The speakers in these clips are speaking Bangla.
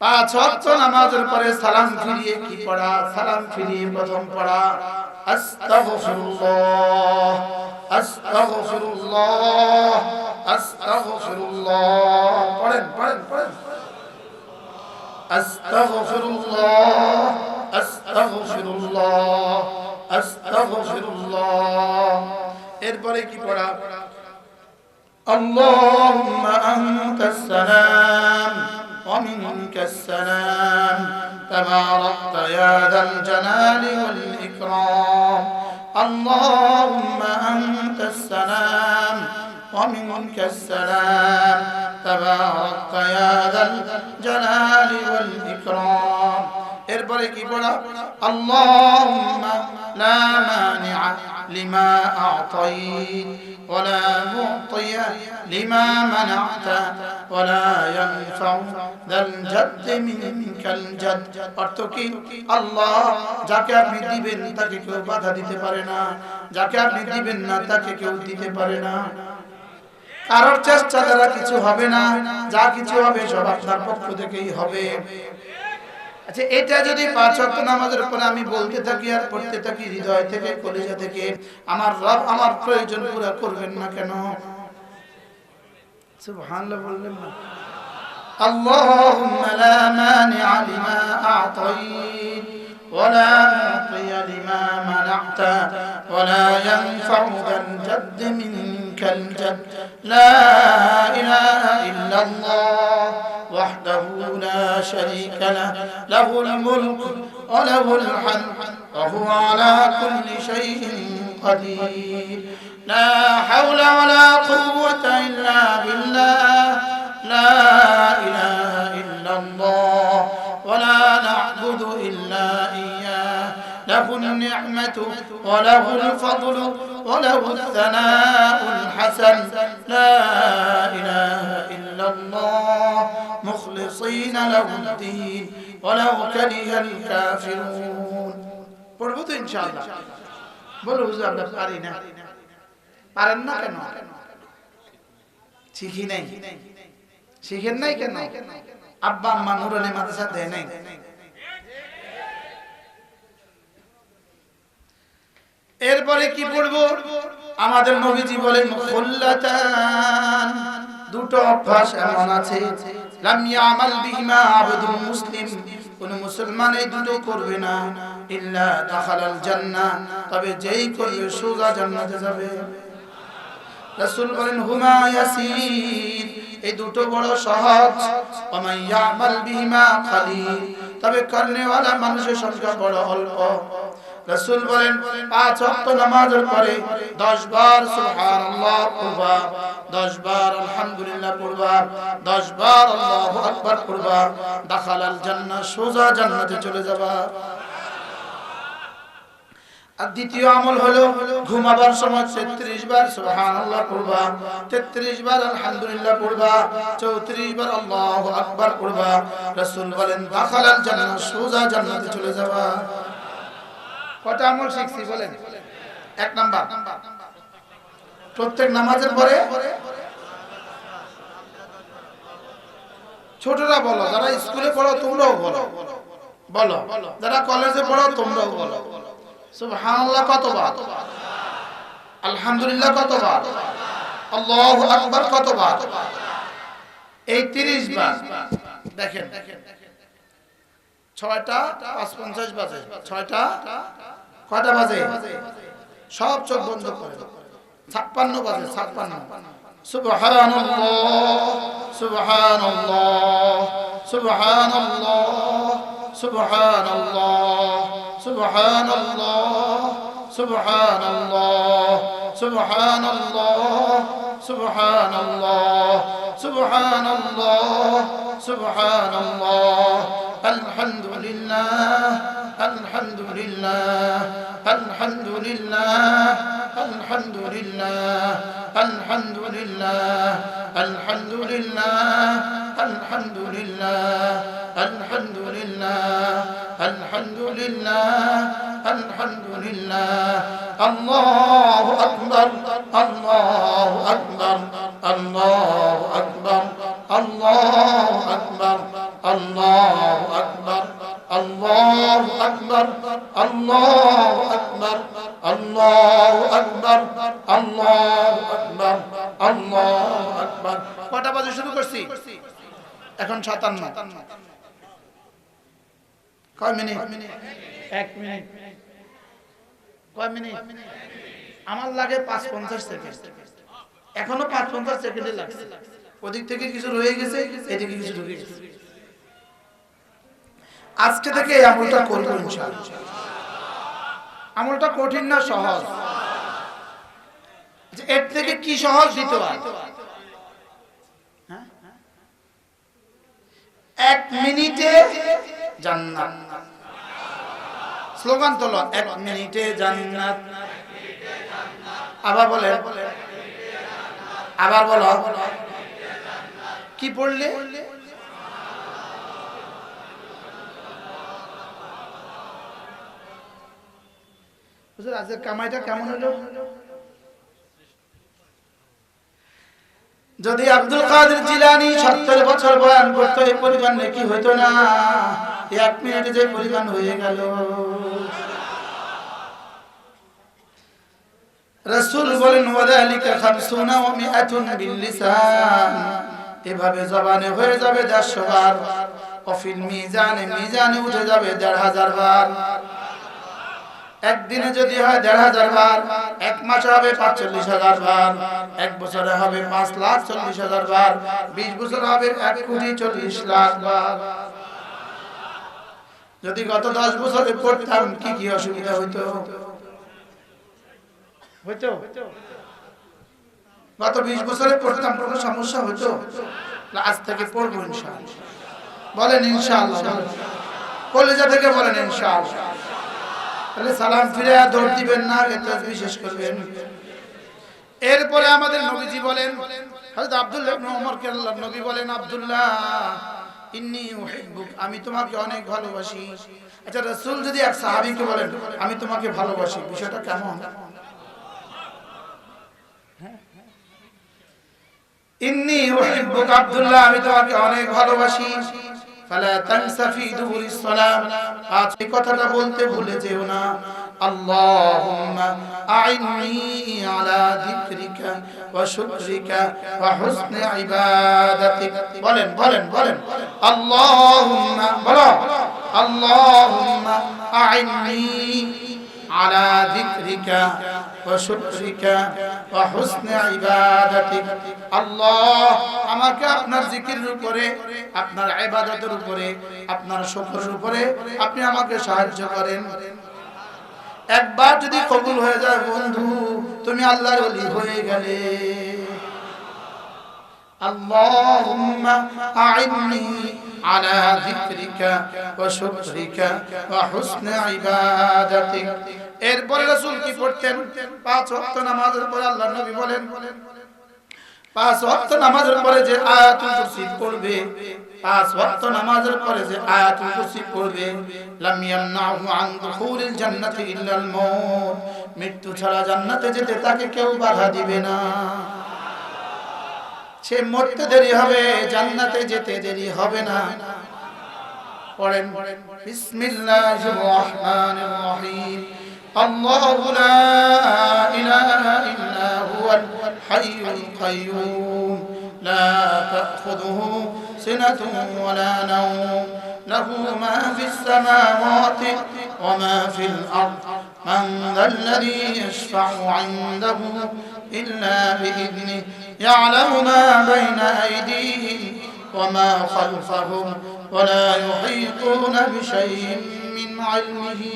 পাঁচ ওয়াক্ত নামাজের পরে সালাম ফিরিয়ে কি পড়া? সালাম ফিরিয়ে প্রথম পড়া আস্তাগফিরুল্লাহ আস্তাগফিরুল্লাহ আস্তাগফিরুল্লাহ। পড়েন পড়েন পড়েন। আস্তাগফিরুল্লাহ আস্তাগফিরুল্লাহ আস্তাগফিরুল্লাহ। এরপরে কি পড়া? اللهم أنت السلام ومنك السلام تباركت يا ذا الجلال والإكرام اللهم أنت السلام ومنك السلام تباركت يا ذا الجلال والإكرام এরপরে কি পড়া? আল্লাহুম্মা লা মানিআ লিমা আ'তাইত ওয়া লা মু'তিয়া লিমা মানা'তা ওয়া লা ইয়ানফা'ু যাল জাদ্দি মিনকাল জাদ। অর্থ কি? আল্লাহ, যাকে আপনি দিবেন তাকে কেউ বাধা দিতে পারে না, যাকে আপনি দিবেন না তাকে কেউ দিতে পারে না, কারোর চেষ্টা দ্বারা কিছু হবে না, যা কিছু হবে সব আপনার পক্ষ থেকেই হবে। আচ্ছা, এটা যদি পাঁচ ওয়াক্ত নামাজের পরে আমি বলতে থাকি আর পড়তে থাকি হৃদয় থেকে, কলিজা থেকে, আমার রব আমার প্রয়োজন পুরো করবেন না কেন? সুবহানাল্লাহ বললেন না? আল্লাহুম্মা লা মানিআ লিমা আ'তাইত ওয়া লা মু'তিয়া লিমা মানা'তা ওয়া লা ইয়ানফা'ু যাল জাদ্দি মিনকাল জাদ লা ইলাহা ইল্লাল্লাহ وحده لا شريك له له الملك وله الحمد وهو على كل شيء قدير لا حول ولا قوة إلا بالله لا إله إلا الله ولا نعبد إلا إياه له النعمة وله الفضل وله الثناء الحسن لا إله إلا الله مخلصين له الدين ولو كره الكافرون। পড়বো তো ইনশাআল্লাহ? বলো হুজুর আমরা পারি না। পারেন না কেন? শিখি নাই। শিখেন নাই কেন? আব্বা আম্মা নুরানি মাদ্রাসা দেয় নাই। এরপরে কি পড়বো? আমাদের নবীজি বলেন খুল্লাতান, দুটো অভ্যাস এমন আছে লাম ইয়ামাল বিহিমা আবদুল মুসলিম, কোন মুসলমান এই দুটো করবে না ইল্লা দাখালাল জান্নাহ, তবে যেই করবে সোজা জান্নাতে যাবে। রাসূল বলেন হুমা ইয়াসির, এই দুটো বড় সহজ। ওয়া মান ইয়ামাল বিহিমা কালিল, তবে করনেওয়ালা মানুষের সংখ্যা বড় অল্প। রাসূল বলেন পাঁচ ওয়াক্ত নামাজের পরে 10 বার সুবহানাল্লাহ পড়বা, 10 বার আলহামদুলিল্লাহ পড়বা, 10 বার আল্লাহু আকবার পড়বা, দাখালাল জান্নাহ, সোজা জান্নাতে চলে যাবা। আর দ্বিতীয় আমল হলো ঘুমাবার সময় 33 বার সুবহানাল্লাহ পড়বা, 33 বার আলহামদুলিল্লাহ পড়বা, 34 বার আল্লাহু আকবার পড়বা। রাসূল বলেন দাখালাল জান্নাহ, সোজা জান্নাতে চলে যাবা। কয়টা আমল শিখছি বলেন? এক নাম্বার, প্রত্যেক নামাজের পরে ছোটরা বলো, যারা স্কুলে পড়ো তোমরাও বলো, বলো যারা কলেজে পড়ো তোমরাও বলো সুবহানাল্লাহ কতবার, আলহামদুলিল্লাহ কতবার, আল্লাহু আকবার কতবার? এই 30 বার। দেখেন 6টা 5:50 বাজে, 6টা কয়টা বাজে? সব চোখ বন্ধ করে 56 বাজে, 56। সুবহানাল্লাহ সুবহানাল্লাহ সুবহানাল্লাহ সুবহানাল্লাহ সুবহানাল্লাহ সুবহানাল্লাহ সুবহানাল্লাহ সুবহানাল্লাহ সুবহানাল্লাহ সুবহানাল্লাহ আলহামদুলিল্লাহ আলহামদুলিল্লাহ আলহামদুলিল্লাহ আলহামদুলিল্লাহ আলহামদুলিল্লাহ আলহামদুলিল্লাহ আলহামদুলিল্লাহ আলহামদুলিল্লাহ আলহামদুলিল্লাহ আলহামদুলিল্লাহ আল্লাহু আকবার আল্লাহু আকবার আল্লাহু আকবার আল্লাহু আকবার আল্লাহু আকবার, আল্লাহু আকবার, আল্লাহু আকবার, আল্লাহু আকবার, আল্লাহু আকবার, আল্লাহু আকবার। কটা বাজে শুরু করছি? এখন 57। কয় মিনিট? 1 মিনিট। কয় মিনিট? আমার লাগে 5-50 সেকেন্ড। এখনো 5-50 সেকেন্ডে লাগছে। ওদিক থেকে কিছু রয়ে গেছে, এদিকে কিছু ঢুকে গেছে। আজকে থেকে এই আমলটা করব ইনশাআল্লাহ। আমলটা কঠিন না সহজ? এর থেকে কি সহজ দিতে পারে? 1 মিনিটে জান্নাত। স্লোগান তোলো, 1 মিনিটে জান্নাত। আবার বলে, আবার বলো। কি পড়লে? হুজুর আজকের কামাইটা কেমন হলো? যদি আব্দুল কাদের জিলানী 70 বছর বয়ান করতো, এই পরিমাণ নেকি হইতো না। 1 মিনিটে যে পরিমাণ হয়ে গেল। রাসূল বলেন ওয়াদালিকা 50 ওয়া 100 বিল লিসান। এভাবে জবানে হয়ে যাবে 150 বার। ওয়াফিল মিজানে, মিজানে উঠে যাবে 1500 বার। একদিনে যদি হয় 1500 বার, এক মাসে হবে 45,000 বার, এক বছরে হবে 5,40,000 বার, 20 বছর হবে 1,40,00,000 বার। যদি গত 10 বছরে পড়তাম কি কি অসুবিধা হইতো? হইতো? গত 20 বছরে পড়তাম কোনো সমস্যা হইতো? আজ থেকে পড়বো ইনশাআল্লাহ। বলেন ইনশাআল্লাহ। কলেজা থেকে বলেন ইনশাআল্লাহ। তাহলে সালাম ফিরে দৌড় দিবেন না, তাসবিহ শেষ করবেন। এরপরে আমাদের নবীজি বলেন, হযরত আব্দুল্লাহ ইবনে ওমরকে আল্লাহর নবী বলেন, আব্দুল্লাহ ইন্নী উহিব্বুক, আমি তোমাকে অনেক ভালোবাসি। আচ্ছা, রাসূল যদি এক সাহাবীকে বলেন আমি তোমাকে ভালোবাসি, বিষয়টা কেমন? ইন্নী উহিব্বুক আব্দুল্লাহ, আমি তোমাকে অনেক ভালোবাসি। ফালা তানসা ফি দুবুরিস সালাম, আজ এই কথাটা বলতে ভুলে যেও না। আল্লাহুম্মা আইন্নী আলা যিকরিকা ওয়া শুকরিকা ওয়া হুসনি ইবাদাতিক। বলেন বলেন বলেন, আল্লাহুম্মা, বলো, আল্লাহুম্মা আইন্নী আলা যিকরিকা ওয়া শুকরিকা ওয়া হুসনি ইবাদাতিক। আল্লাহ, আমাকে আপনার জিকিরের উপরে, আপনার ইবাদতের উপরে, আপনার শুকরের উপরে আপনি আমাকে সাহায্য করেন। একবার যদি কবুল হয়ে যায় বন্ধু, তুমি আল্লাহর ওলি হয়ে গেলে। আল্লাহুম্মা আইন্নী আলা যিকরিকা ওয়া শুকরিকা ওয়া হুসনি ইবাদাতিক। এরপরে রাসূল কি পড়তেন? 5 ওয়াক্ত নামাজের পরে আল্লাহর নবী বলেন, 5 ওয়াক্ত নামাজের পরে যে আয়াতুল কুরসি পড়বে, 5 ওয়াক্ত নামাজের পরে যে আয়াতুল কুরসি পড়বে, লাম ইয়ামনাহু আন দুখুলিল জান্নাতি ইল্লাল মাউত, মৃত্যু ছাড়া জান্নাতে যেতে তাকে কেউ বাধা দিবে না। সে মরতে দেরি হবে, জান্নাতে যেতে দেরি হবে না। পড়েন, বিসমিল্লাহির রহমানির রহিম। আল্লাহু লা ইলাহা ইল্লা হুয়াল হাইয়ুল কাইয়্যুম, লা তাখুযুহু সিনাতুন ওয়া লা নাওম, লাহু মা ফিস সামাওয়াতি ওয়া মা ফিল আরদ, মান যাল্লাযী ইয়াশফা'ু 'ইনদাহু ইল্লা বিইذনিহি, ইয়া'লামু মা বাইনা আইদিহিম ওয়া মা খালফাহুম ওয়া লা ইউহীতুনা বিশাইইন মিন 'ইলমিহি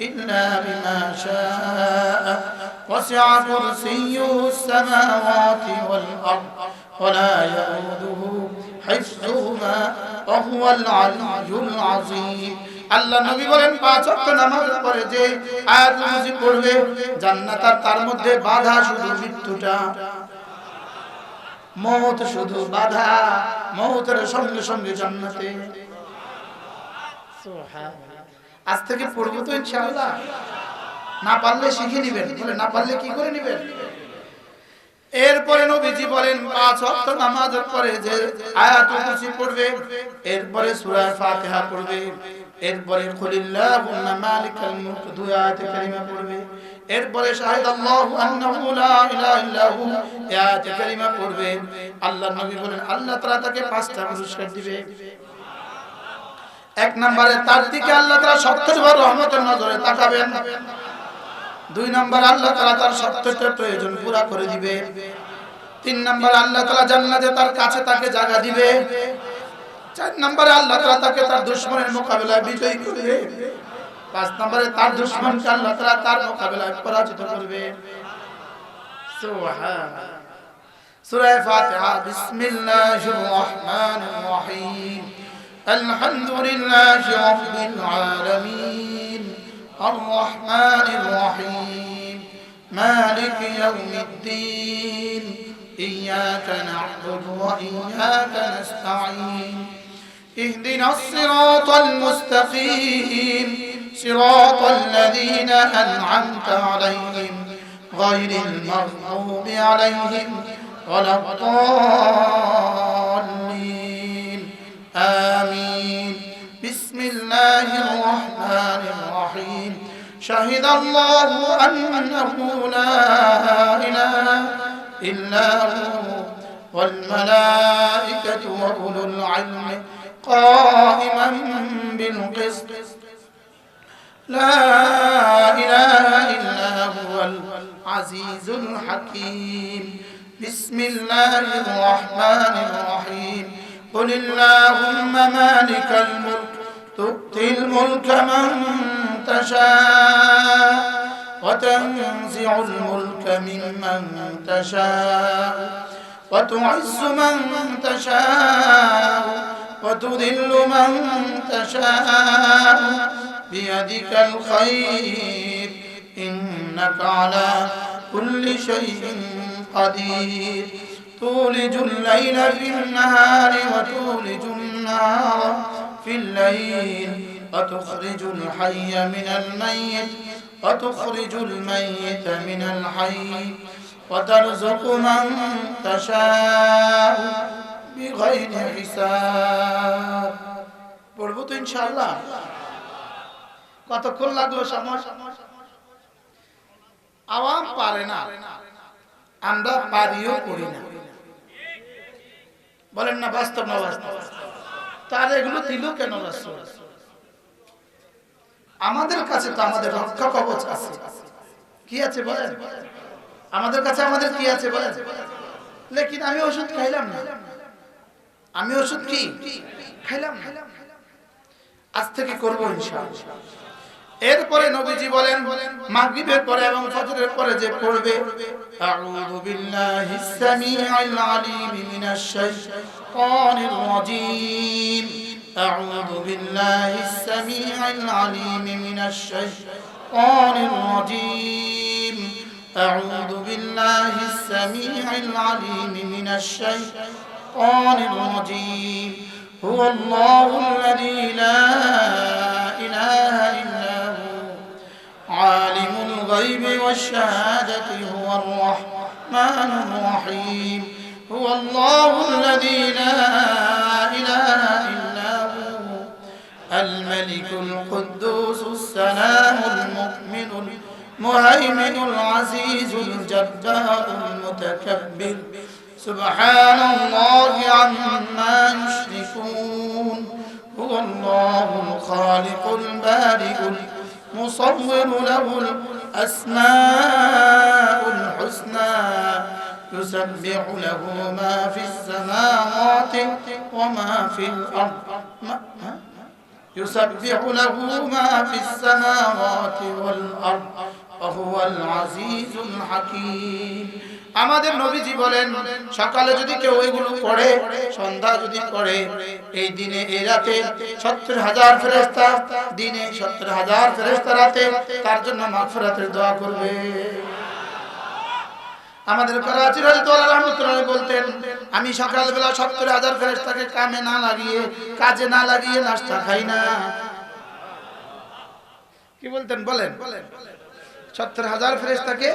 إلا بما شاء وسع كرسيه السماوات والأرض ولا يؤوده حفظهما وهو العلي العظيم। আল্লাহ নবী বলেন 5 ওয়াক্ত নামাজের পরে যে আয়াতুল কুরসি পড়বে, জান্নাত আর তার মধ্যে বাধা শুধু মৃত্যুটা। মওত শুধু বাধা, মওতের সঙ্গে সঙ্গে জান্নাতে। সুবহানাল্লাহ। আজ থেকে পড়বো তো ইনশাআল্লাহ। না পারলে শিখে নিবেন। বলে না পারলে কি করে নিবেন? এরপরে নবীজি বলেন 5 ওয়াক্ত নামাজের পরে যে আয়াতুল কুরসি পড়বে, এরপরে সূরা ফাতিহা পড়বে, এরপরে কুলিল্লাহুম্মা মালিকাল মুলক দুই আয়াতে কারিমা পড়বে, এরপরে শাহিদাল্লাহু আন্নাহু লা ইলাহা ইল্লাহু আয়াতে কারিমা পড়বে। আল্লাহর নবী বলেন আল্লাহ তাআলা তাকে 5টা পুরস্কার দিবে। এক নম্বরে তার দিকে আল্লাহ তাআলা 70 বার রহমতের নজরে তাকাবেন। 2 নম্বর আল্লাহ তাআলা তার 70টা প্রয়োজন পুরা করে দিবে। 3 নম্বর আল্লাহ তাআলা জান্নাতে তার কাছে তাকে জায়গা দিবে। 4 নম্বরে আল্লাহ তাআলা তাকে তার দুশমনের মোকাবেলায় বিজয়ী করবে। 5 নম্বরে তার দুশমনকে আল্লাহ তাআলা তার মোকাবেলায় পরাজিত করবে। সুবহানাল্লাহ। সূরা ফাতিহা। বিসমিল্লাহির রহমানির রহিম। আলহামদুলিল্লাহি রাব্বিল আলামিন। الرحمن الرحيم مالك يوم الدين إياك نعبد وإياك نستعين اهدنا الصراط المستقيم صراط الذين أنعمت عليهم غير المغضوب عليهم ولا الضالين آمين بسم الله الرحمن الرحيم شهد الله أنه لا إله إلا هو والملائكة وأولو العلم قائما بالقسط لا إله إلا هو العزيز الحكيم بسم الله الرحمن الرحيم قل اللهم مالك الملك تؤتي الملك من تشاء وتنزع الملك ممن تشاء وتعز من تشاء وتذل من تشاء بيدك الخير إنك على كل شيء قدير تولج الليل في النهار وتولج النهار في الليل وتخرج الحي من الميت وتخرج الميت من الحي وترزق من تشاء بغير حساب পড়বো তো ইনশাআল্লাহ। কতক্ষণ লাগলো সময়? আওয়াম পারে না, আমরা পারিও করি না। বলেন না বাস্তব না বাস্তব? তার এগুলো দিল কেন রাসূল? আমাদের কাছে তো আমাদের রক্ষা কবচ আছে। কি আছে বলেন? আমাদের কাছে আমাদের কি আছে বলেন? লেকিন আমি ওষুধ খাইলাম না। আমি ওষুধ কি খাইলাম না। আজ থেকে করব ইনশাআল্লাহ। এরপরে নবীজি বলেন মাগরিবের পরে এবং ফজরের পরে যে পড়বে আউযু বিল্লাহিস সামিউল আলিম মিনাশ শাইতানির রাজীম আউযু বিল্লাহিস সামিউল আলিম মিনাশ শাইতানির রাজীম আউযু বিল্লাহিস সামিউল আলিম মিনাশ শাইতানির রাজীম হুয়াল্লাহুল্লাযী লা ইলাহা ইল্লা عالم الغيب والشهادة هو الرحمن الرحيم هو الله الذي لا إله إلا هو الملك القدوس السلام المؤمن المهيمن العزيز الجبار المتكبر سبحان الله عما يشركون هو الله الخالق البارئ مصور له الأسماء الحسنى يسبح له ما في السماوات وما في الأرض يسبح له ما في السماوات والأرض وهو العزيز الحكيم আমাদের নবীজি বলেন সকালে যদি কেউ এগুলো পড়ে সন্ধ্যা যদি পড়ে এই দিনে এই রাতে ৭০,০০০ ফেরেশতা দিনে ৭০,০০০ ফেরেশতা রাতে তার জন্য মাগফিরাতের দোয়া করবে। আমাদের করাচির হযরত রাহমাতুল্লাহ বলতেন আমি সকালবেলা ৭০,০০০ ফেরেশতাকে কামে না লাগিয়ে কাজে না লাগিয়ে নাস্তা খাই না। কি বলতেন বলেন? ৭০,০০০ ফেরেশতাকে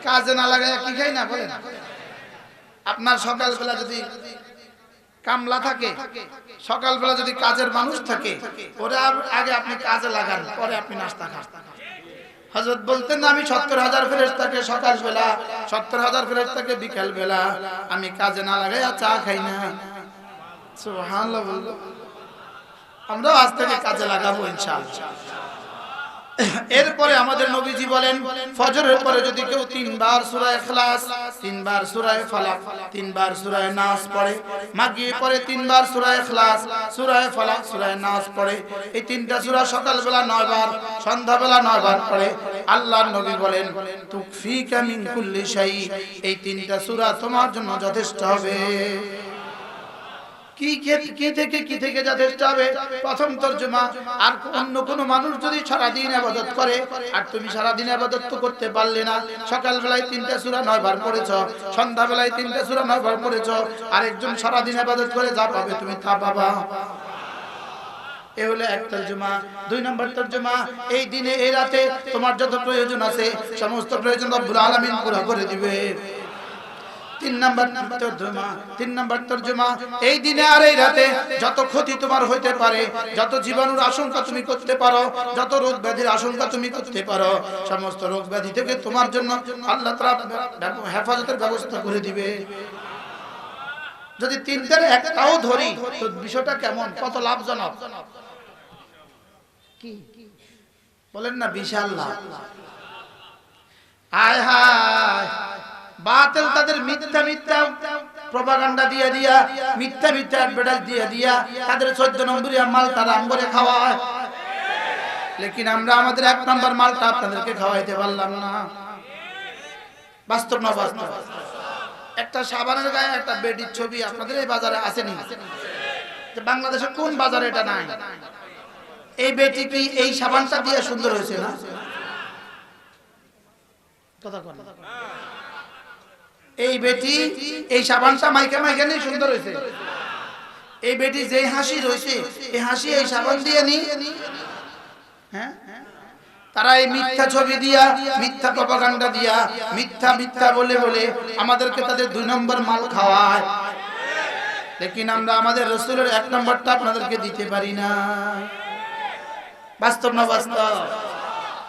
কাজে না লাগায় কি খাই না বলেন? আপনার সকালবেলা যদি কামলা থাকে, সকালবেলা যদি কাজের মানুষ থাকে, ওরা আগে আপনি কাজে লাগান, পরে আপনি নাস্তা খান। হযরত বলতেন না, আমি ৭০,০০০ ফেরেশতাকে সকালবেলা, ৭০,০০০ ফেরেশতাকে বিকালবেলা আমি কাজে না লাগাইয়া চা খাই না। সুবহানাল্লাহ বললো। আমরাও আজ থেকে কাজে লাগাবো ইনশাআল্লাহ। এরপরে আমাদের নবীজি বলেন, ফজরের পরে যদি কেউ ৩ বার সূরা ইখলাস, ৩ বার সূরা ফালাক, ৩ বার সূরা নাস পড়ে, মাগরিবের পরে ৩ বার সূরা ইখলাস, সূরা ফালাক, সূরা নাস পড়ে, এই ৩টা সূরা সকালবেলা ৯ বার, সন্ধ্যাবেলা ৯ বার পড়ে, আল্লাহর নবী বলেন তুকফিকা মিন কুল্লি শাই, এই 3টা সূরা তোমার জন্য যথেষ্ট হবে। কি থেকে যথেষ্ট হবে? প্রথম তরজমা, আর অন্য কোন মানুষ যদি সারা দিন ইবাদত করে, আর তুমি সারা দিন ইবাদত তো করতে পারলে না, সকাল বেলায় 3টা সূরা 9 বার পড়েছো, সন্ধ্যা বেলায় 3টা সূরা 9 বার পড়েছো, আর একজন সারা দিন ইবাদত করে যা পাবে তুমি তা পাবা। এ হলো এক তরজমা। 2 নম্বর তরজমা, এই দিনে এই রাতে তোমার যত প্রয়োজন আছে সমস্ত প্রয়োজন রব্বুল আলামিন পুরো করে দিবে। 3 নম্বর তরজমা, এই দিনে আর এই রাতে যত ক্ষতি তোমার হইতে পারে, যত জীবাণুর আশঙ্কা তুমি করতে পারো, যত রোগ ব্যাধির আশঙ্কা তুমি করতে পারো, সমস্ত রোগ ব্যাধি থেকে তোমার জন্য আল্লাহ তাআলা হেফাজতের ব্যবস্থা করে দিবে। যদি 3টার একটাও ধরি তো বিষয়টা কেমন, কত লাভজনক কি বলেন না? বিশাল লাভ। আয় হায়, বাতিল তাদের মিথ্যা প্রপাগান্ডা দিয়ে দিয়া, মিথ্যা অ্যাডভার্টাইজ দিয়ে দিয়া তাদের 14 নম্বরিয়া মাল তারা আমগরে খাওয়ায়, লেকিন আমরা আমাদের 1 নম্বর মালটা আপনাদেরকে খাওয়াইতে পারলাম না। বাস্তব না বাস্তব? একটা সাবানের গায়ে একটা বেডির ছবি আপনাদের এই বাজারে আসেনি? যে বাংলাদেশে কোন বাজারে এটা নাই? এই বেটি কি এই সাবানটা দিয়ে সুন্দর হয়েছে না? কথা বল। এই বেটি এই সাবানটা মাইকা নিয়ে সুন্দর হয়েছে। এই বেটি যে হাসি রয়েছে, এই হাসি এই সাবান দিয়ে নি। হ্যাঁ, তারা এই মিথ্যা ছবি দিয়া, মিথ্যা প্রপাগান্ডা দিয়া, মিথ্যা বলে আমাদেরকে তাদের 2 নম্বর মাল খাওয়ায়, লেকিন আমরা আমাদের রাসূলের 1 নম্বরটা আপনাদেরকে দিতে পারি না। বাস্তব না বাস্তব?